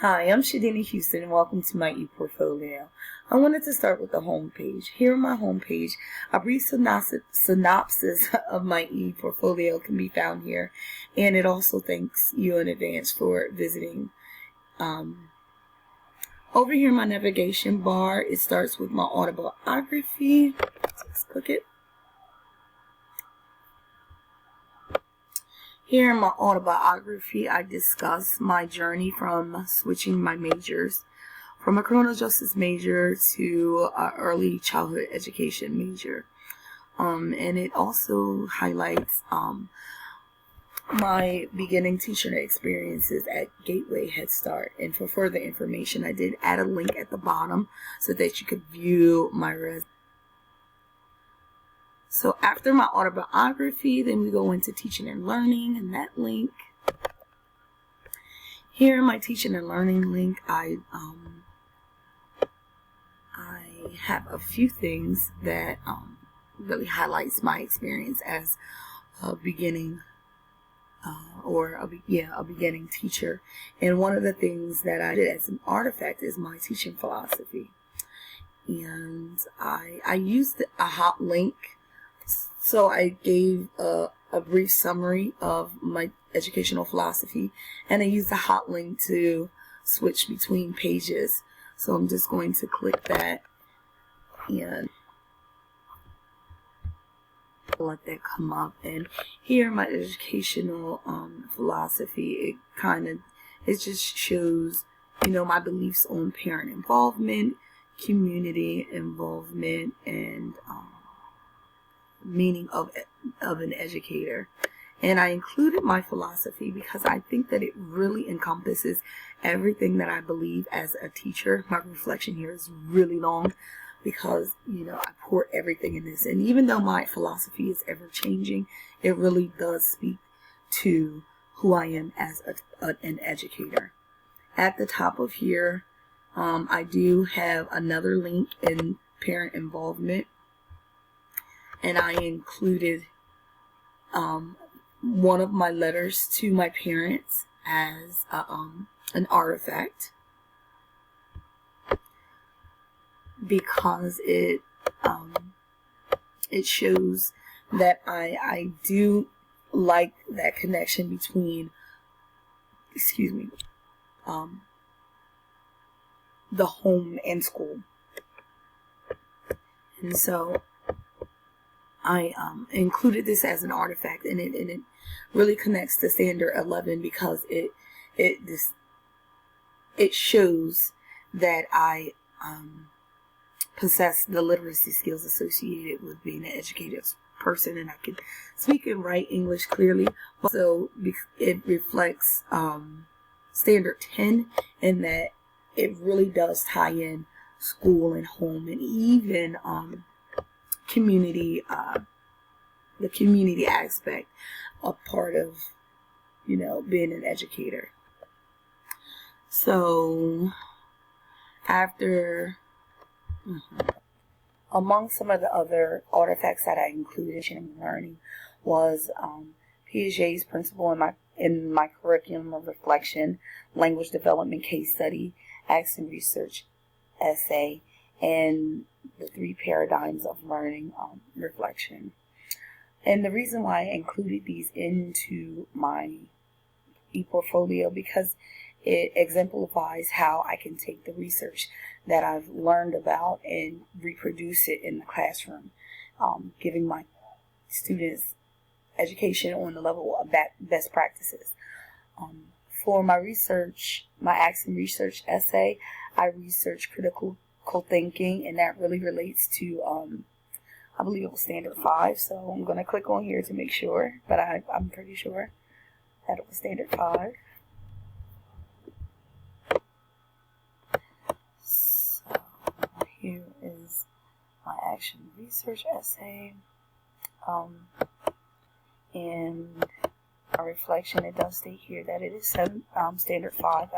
Hi, I'm Shadini Houston and welcome to my ePortfolio. I wanted to start with the home page. Here on my home page, a brief synopsis of my ePortfolio can be found here, and it also thanks you in advance for visiting. Over here in my navigation bar, it starts with my autobiography. Let's click it. Here in my autobiography, I discuss my journey from switching my majors from a criminal justice major to an early childhood education major. And it also highlights my beginning teaching experiences at Gateway Head Start. And for further information, I did add a link at the bottom so that you could view my resume. So after my autobiography, then we go into teaching and learning, and that link. Here in my teaching and learning link, I have a few things that really highlights my experience as a beginning a beginning teacher. And one of the things that I did as an artifact is my teaching philosophy. And I used a hot link. So I gave a brief summary of my educational philosophy, and I used a hot link to switch between pages. So I'm just going to click that and let that come up. And here my educational philosophy, it just shows, my beliefs on parent involvement, community involvement, and meaning of an educator. And I included my philosophy because I think that it really encompasses everything that I believe as a teacher. My reflection here is really long because, I pour everything in this. And even though my philosophy is ever changing, it really does speak to who I am as an educator. At the top of here, I do have another link in parent involvement. And I included one of my letters to my parents as an artifact because it shows that I do like that connection between the home and school. And so I included this as an artifact, and it really connects to Standard 11 because it shows that I possess the literacy skills associated with being an educated person, and I can speak and write English clearly. So it reflects Standard 10 in that it really does tie in school and home, and even community, the community aspect, a part of, being an educator. So after, among some of the other artifacts that I included in learning was Piaget's principle in my curriculum of reflection, language development case study, action research essay, and the 3 paradigms of learning reflection. And the reason why I included these into my ePortfolio because it exemplifies how I can take the research that I've learned about and reproduce it in the classroom, giving my students education on the level of best practices. For my research, my action research essay, I researched critical thinking, and that really relates to I believe it was Standard 5, so I'm going to click on here to make sure, but I'm pretty sure that it was Standard 5. So here is my action research essay, and a reflection. It does state here that it is Standard 5.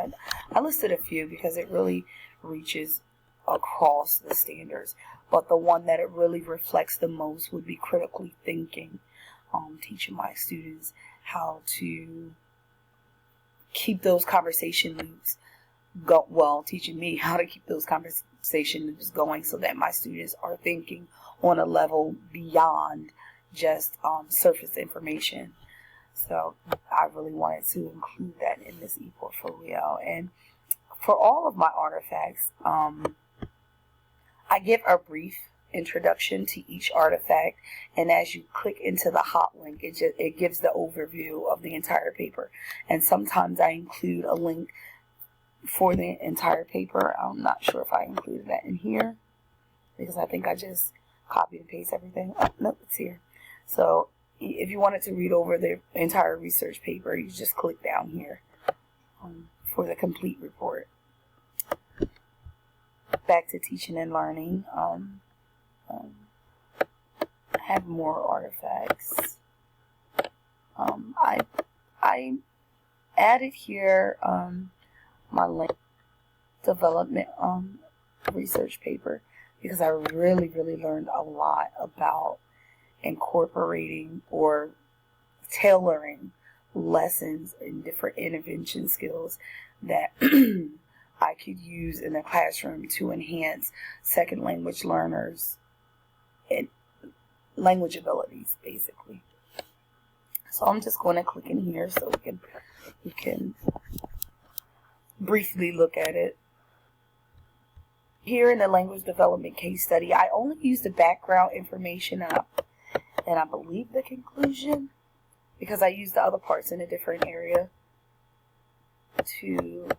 I listed a few because it really reaches across the standards, but the one that it really reflects the most would be critically thinking, teaching my students how to keep those conversation loops teaching me how to keep those conversations going so that my students are thinking on a level beyond just surface information. So I really wanted to include that in this e-portfolio. And for all of my artifacts, I give a brief introduction to each artifact, and as you click into the hot link, it gives the overview of the entire paper. And sometimes I include a link for the entire paper. I'm not sure if I included that in here because I think I just copied and pasted everything. Oh, nope, it's here. So if you wanted to read over the entire research paper, you just click down here for the complete report. Back to teaching and learning. I have more artifacts. I added here my link development research paper because I really learned a lot about incorporating or tailoring lessons and different intervention skills that I could use in the classroom to enhance second language learners and language abilities, basically. So I'm just going to click in here so we can briefly look at it. Here in the language development case study, I only use the background information and I believe the conclusion because I use the other parts in a different area to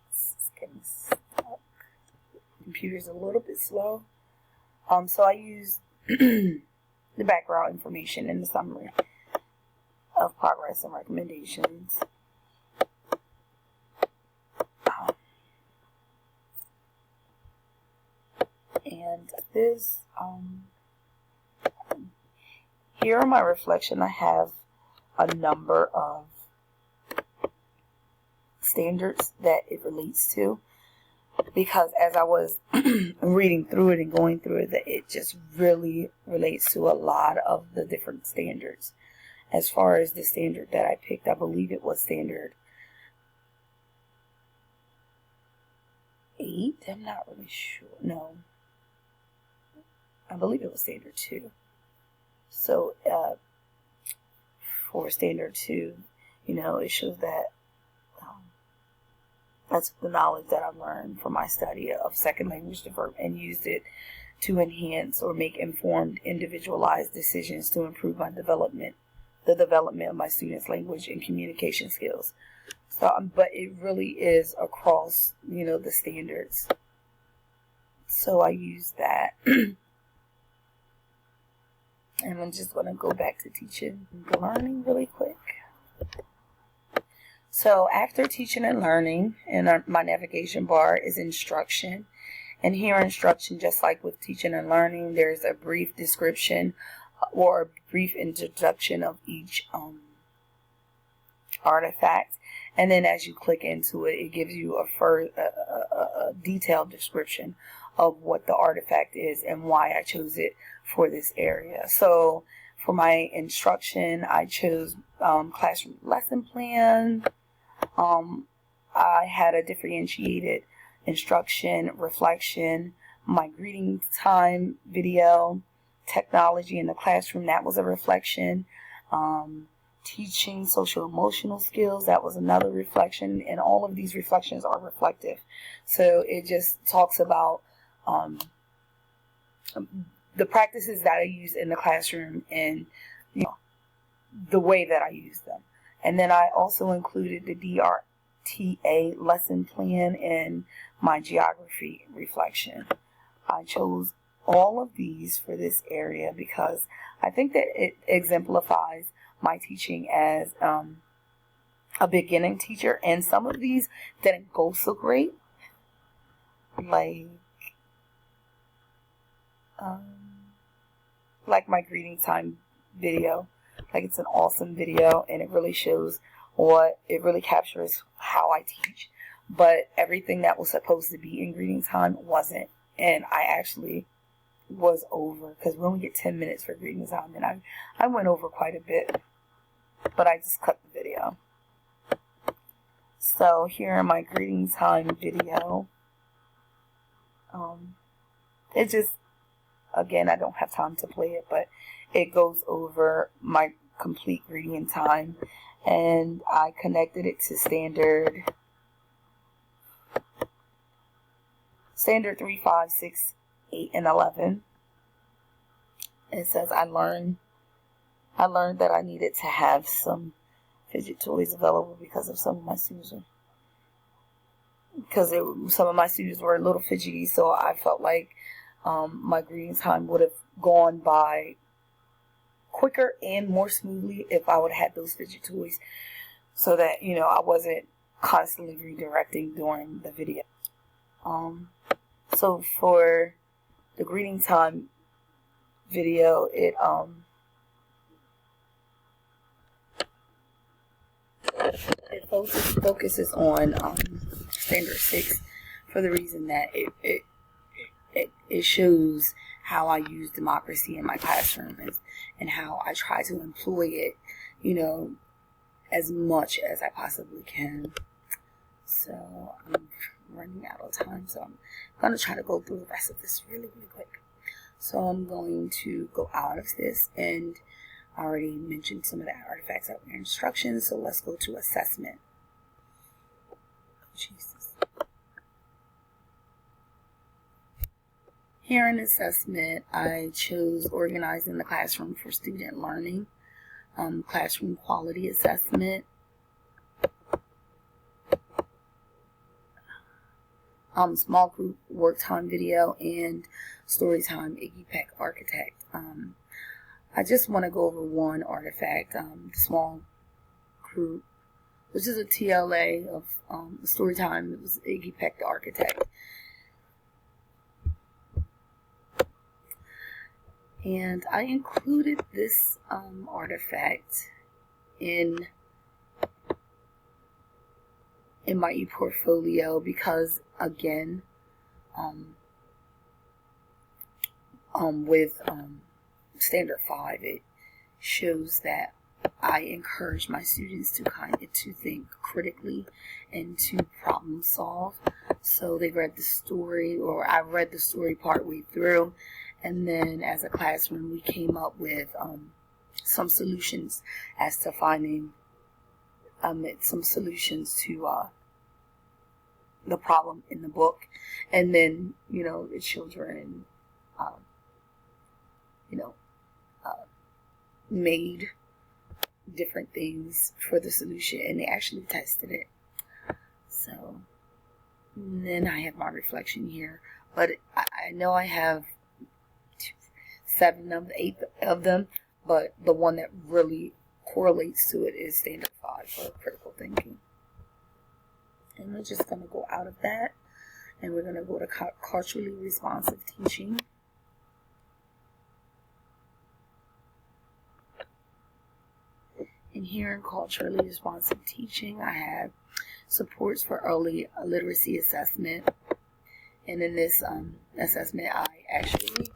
it's getting stuck. Computer's a little bit slow. So I use the background information in the summary of progress and recommendations. And this, here on my reflection, I have a number of standards that it relates to, because as I was reading through it and going through it, it just really relates to a lot of the different standards. As far as the standard that I picked, I believe it was standard 8. I'm not really sure. No, I believe it was standard 2. So for standard 2, it shows that that's the knowledge that I learned from my study of second language development and used it to enhance or make informed, individualized decisions to improve the development of my students' language and communication skills. So, but it really is across, the standards. So I use that. And I'm just going to go back to teaching and learning really quick. So after teaching and learning, in my navigation bar is instruction. And here instruction, just like with teaching and learning, there's a brief description or a brief introduction of each artifact. And then as you click into it, it gives you a detailed description of what the artifact is and why I chose it for this area. So for my instruction, I chose classroom lesson plan. I had a differentiated instruction, reflection, my greeting time video, technology in the classroom, that was a reflection. Teaching social emotional skills, that was another reflection, and all of these reflections are reflective. So it just talks about the practices that I use in the classroom and the way that I use them. And then I also included the DRTA lesson plan and my geography reflection. I chose all of these for this area because I think that it exemplifies my teaching as a beginning teacher, and some of these didn't go so great, like my greeting time video. Like, it's an awesome video and it really shows it really captures how I teach, but everything that was supposed to be in greeting time wasn't, and I actually was over because we only get 10 minutes for greeting time, and I went over quite a bit. but I just cut the video. So here in my greeting time video, it just, again, I don't have time to play it, but it goes over my complete greeting time, and I connected it to standard 3, 5, 6, 8, and 11. It says I learned that I needed to have some fidget toys available because some of my students were a little fidgety, so I felt like my greeting time would have gone by quicker and more smoothly if I would have had those fidget toys, so that I wasn't constantly redirecting during the video. So for the greeting time video, it focuses on standard 6 for the reason that it shows how I use democracy in my classroom and how I try to employ it, as much as I possibly can. So I'm running out of time, so I'm going to try to go through the rest of this really, really quick. So I'm going to go out of this, and I already mentioned some of the artifacts that were instructions, so let's go to assessment. Jesus. Here in assessment, I chose organizing the classroom for student learning, classroom quality assessment, small group work time video, and story time IGPEC architect. I just want to go over one artifact, small group, which is a TLA of story time. It was IGPEC the architect. And I included this artifact in my e-portfolio because, again, with standard 5, it shows that I encourage my students to think critically and to problem solve. So they read the story, or I read the story partway through, and then as a classroom we came up with some solutions as to finding some solutions to the problem in the book, and then the children made different things for the solution, and they actually tested it. So then I have my reflection here, but I know I have 7 of the 8 of them, but the one that really correlates to it is standard 5 for critical thinking. And we're just going to go out of that, and we're going to go to culturally responsive teaching. And here in culturally responsive teaching, I have supports for early literacy assessment. And in this assessment, I actually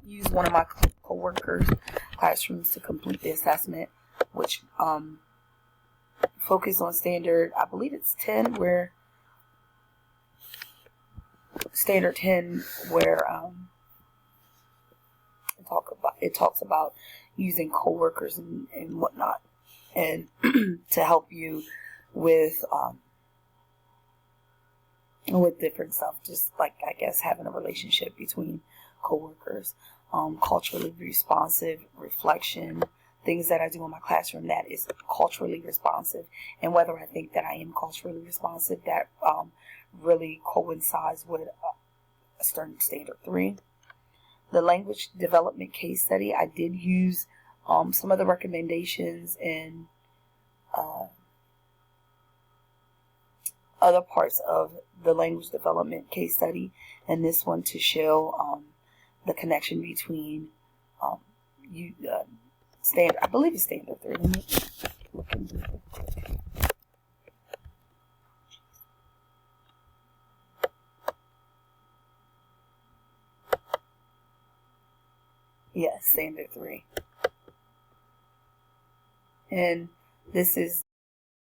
use one of my co-workers' classrooms to complete the assessment, which focus on standard, I believe it's 10, where standard 10, where it talks about using coworkers and whatnot, and to help you with different stuff, just like, I guess, having a relationship between coworkers, culturally responsive reflection, things that I do in my classroom that is culturally responsive, and whether I think that I am culturally responsive, that really coincides with standard 3. The language development case study, I did use some of the recommendations in other parts of the language development case study, and this one to show the connection between standard, I believe it's standard 3. Let me look into it. Yes, standard 3. And this is